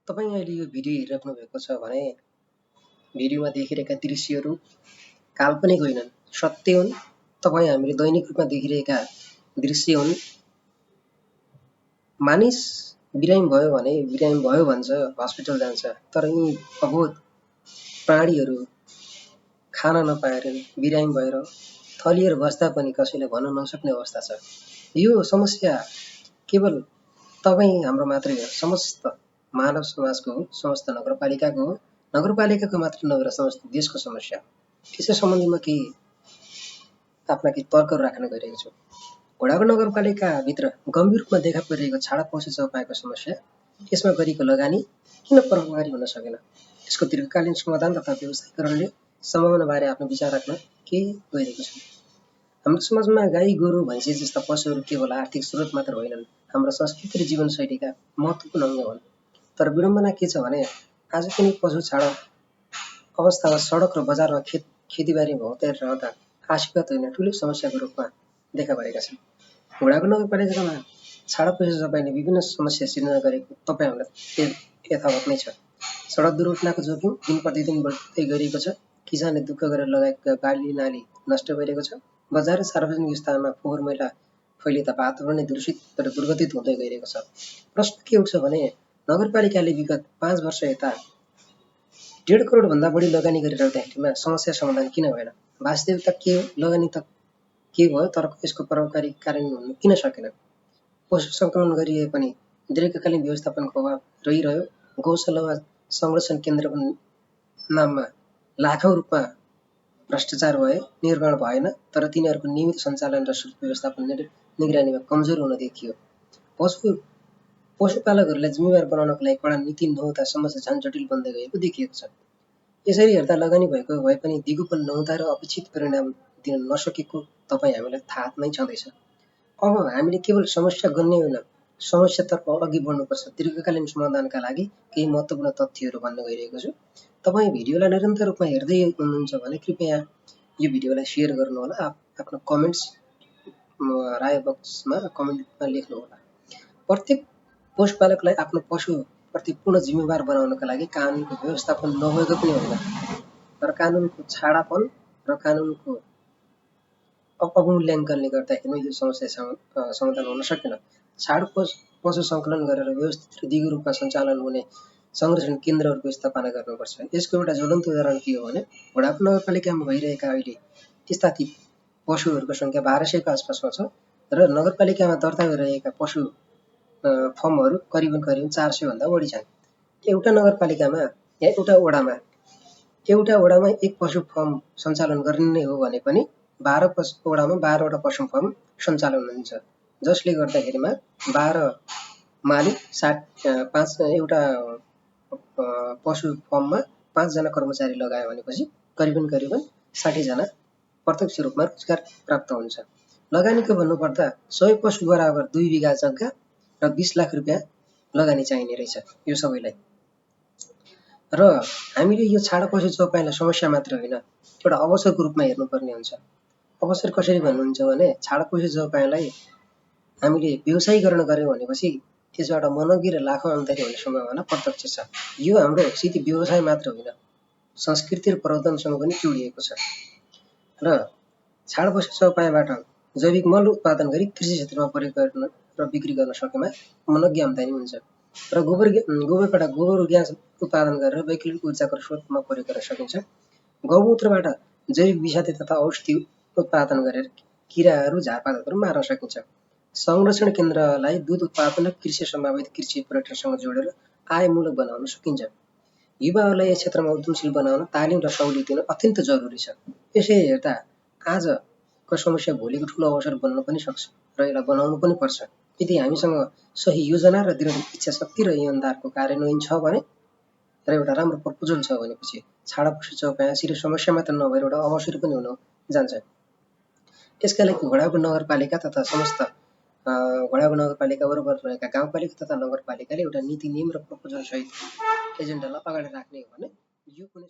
तपाईँ अहिले यो भिडियो हेरिराख्नु भएको छ भने भिडियोमा देखिरहेका दृश्यहरू काल्पनिक होइनन्, सत्य हुन्। तपाईँ हामीले दैनिक रूपमा देखिरहेका दृश्य हुन्। मानिस बिरामी भयो भने बिरामी भयो भन्छ, हस्पिटल जान्छ। तर यी अबोध प्राणीहरू खान नपाएर बिरामी भएर थलिएर बस्दा पनि कसैले भन्न नसक्ने अवस्था छ। यो समस्या केवल तपाईँ हाम्रो मात्रै हो, समस्त मानव समाजको हो, समस्त नगरपालिकाको हो। नगरपालिकाको मात्र नभएर समस्त देशको समस्या। यसै सम्बन्धमा केही आफ्ना केही तर्कहरू राख्न गइरहेको छु। घोडाको नगरपालिकाभित्र गम्भीर रूपमा देखा परिरहेको छाडा पशु चौपायाको समस्या, यसमा गरेको लगानी किन प्रभावकारी हुन सकेन? यसको दीर्घकालीन समाधान तथा व्यवसायीकरणले सम्भावनाबारे आफ्नो विचार राख्न केही गइरहेको छु। हाम्रो समाजमा गाई, गोरु, भैँसी जस्ता पशुहरू केवल आर्थिक स्रोत मात्र होइनन्, हाम्रो संस्कृति र जीवनशैलीका महत्त्वपूर्ण अङ्ग हुन्। तर विडम्बना के छ भने आज पनि पशु छाडा अवस्थामा सडक र बजारमा खेतीबारी भौँताएर रहँदा आशीर्वाद होइन, ठुलो समस्याको रूपमा देखा परेका छन्। घोडाको नगरपालिकामा छाडा पशु चौपायाले विभिन्न समस्या सिर्जना गरेको तपाईँ हामीलाई यथावत नै छ। सडक दुर्घटनाको जोखिम दिन प्रतिदिन बढ्दै गइरहेको छ। किसानले दुःख गरेर लगाएका बाली नाली नष्ट भइरहेको छ। बजार र सार्वजनिक स्थानमा फोहोर मैला फैलिँदा वातावरण नै दूषित र दुर्गन्धित हुँदै गइरहेको छ। प्रश्न के उठ्छ भने नगरपालिकाले विगत 5 वर्ष यता 1.5 करोडभन्दा बढी लगानी गरिरहँदाखेरिमा समस्या समाधान किन भएन? वास्तविकता के हो? लगानी त के भयो, तर यसको प्रभावकारी कार्यान्वयन हुन किन सकेन? पशु सङ्कलन गरिए पनि दीर्घकालीन व्यवस्थापनको अभाव रहिरह्यो। गौशाला वा संरक्षण केन्द्रको नाममा लाखौँ रूपमा भ्रष्टाचार भए, निर्माण भएन, तर तिनीहरूको नियमित सञ्चालन र शुल्क व्यवस्थापन निगरानीमा कमजोर हुन देखियो। पशुपालकहरूलाई जिम्मेवार बनाउनको लागि कडा नीति नहुँदा समस्या झन् जटिल बन्दै गएको देखिएको छ। यसरी हेर्दा लगानी भएको भए पनि दिगोपन नहुँदा र अपेक्षित परिणाम दिन नसकेको तपाईँ हामीलाई थाहा नै छँदैछ। अब हामीले केवल समस्या गन्ने होइन, समस्यातर्फ अघि बढ्नुपर्छ। दीर्घकालीन समाधानका लागि केही महत्त्वपूर्ण तथ्यहरू भन्न गइरहेको छु। तपाईँ भिडियोलाई निरन्तर रूपमा हेर्दै हुनुहुन्छ भने कृपया यो भिडियोलाई सेयर गर्नुहोला। आफ्नो कमेन्ट्स राय बक्समा कमेन्टमा लेख्नुहोला। प्रत्येक पशुपालकलाई आफ्नो पशुप्रति पूर्ण जिम्मेवार बनाउनका लागि कानुनको व्यवस्थापन नभएको पनि होइन, तर कानुनको छाडापन र कानुनको अवमूल्याङ्कनले गर्दाखेरि यो समस्या समाधान हुन सकेन। छाड पशु सङ्कलन गरेर व्यवस्थित र दिगो रूपमा सञ्चालन हुने संरक्षण केन्द्रहरूको स्थापना गर्नुपर्छ। यसको एउटा ज्वलन्त उदाहरण के हो भने घोडाको नगरपालिकामा भइरहेका अहिले स्थापित पशुहरूको सङ्ख्या 1200को आसपासमा छ र नगरपालिकामा दर्ता गरिरहेका पशु फर्महरू करिबन 400 भन्दा बढी छन्। एउटा नगरपालिकामा या एउटा वडामा एक पशु फर्म सञ्चालन गर्ने नै हो भने पनि 12 वडामा 12वटा पशु फर्म सञ्चालन हुन्छ, जसले गर्दाखेरिमा 12 मालिक 5 एउटा पशु फर्ममा 5 जना कर्मचारी लगायो भनेपछि करिबन 60 जना प्रत्यक्ष रूपमा रोजगार प्राप्त हुन्छ। लगानीको भन्नुपर्दा 100 पशु बराबर 2 बिघा जग्गा र 20 लाख रुपियाँ लगानी चाहिने रहेछ यो सबैलाई। र हामीले यो छाडा पशु चौपायालाई समस्या मात्र होइन, एउटा अवसरको रूपमा हेर्नुपर्ने हुन्छ। अवसर कसरी भन्नुहुन्छ भने छाडा पशु चौपायालाई हामीले व्यवसायीकरण गर्यौँ भनेपछि त्यसबाट मनोगी र लाखौँ आम्दानी हुने सम्भावना प्रत्यक्ष छ। यो हाम्रो सिधै व्यवसाय मात्र होइन, संस्कृति र प्रवर्तनसँग पनि जोडिएको छ। र छाडा पशु चौपायाबाट जैविक मल उत्पादन गरी कृषि क्षेत्रमा प्रयोग गर्न र बिक्री गर्न सकेमा मनोगी आम्दानी हुन्छ। र गोबरबाट गोबर ग्यास उत्पादन गरेर वैकल्पिक ऊर्जाको स्रोतमा प्रयोग गर्न सकिन्छ। गौमूत्रबाट जैविक विषादी तथा औषधि उत्पादन गरेर किराहरू, झारपातहरू मार्न सकिन्छ। संरक्षण केन्द्रलाई दूध उत्पादन र कृषि सम्भावित कृषि पर्यटनसँग जोडेर आयमूलक बनाउन सकिन्छ। युवाहरूलाई यस क्षेत्रमा उद्यमशील बनाउन तालिम र सहुलियत दिन अत्यन्त जरुरी छ। यसरी हेर्दा आजको समस्या भोलिको ठुलो अवसर बन्न पनि सक्छ र यसलाई बनाउनु पनि पर्छ। यदि हामीसँग सही योजना र दृढ इच्छा शक्ति र इमानदारको कार्यान्वयन छ भने र एउटा राम्रो प्रपोजल छ भनेपछि छाडा पशु चौपाया सिधै समस्या मात्र नभएर एउटा अवसर पनि हुन जान्छ। त्यसका लागि घोडाको नगरपालिका तथा समस्त घोडाको नगरपालिका वरपर रहेका गाउँपालिका तथा नगरपालिकाले एउटा नीति नियम र प्रपोजल सहित एजेन्डालाई अगाडि राख्ने हो भने यो कुनै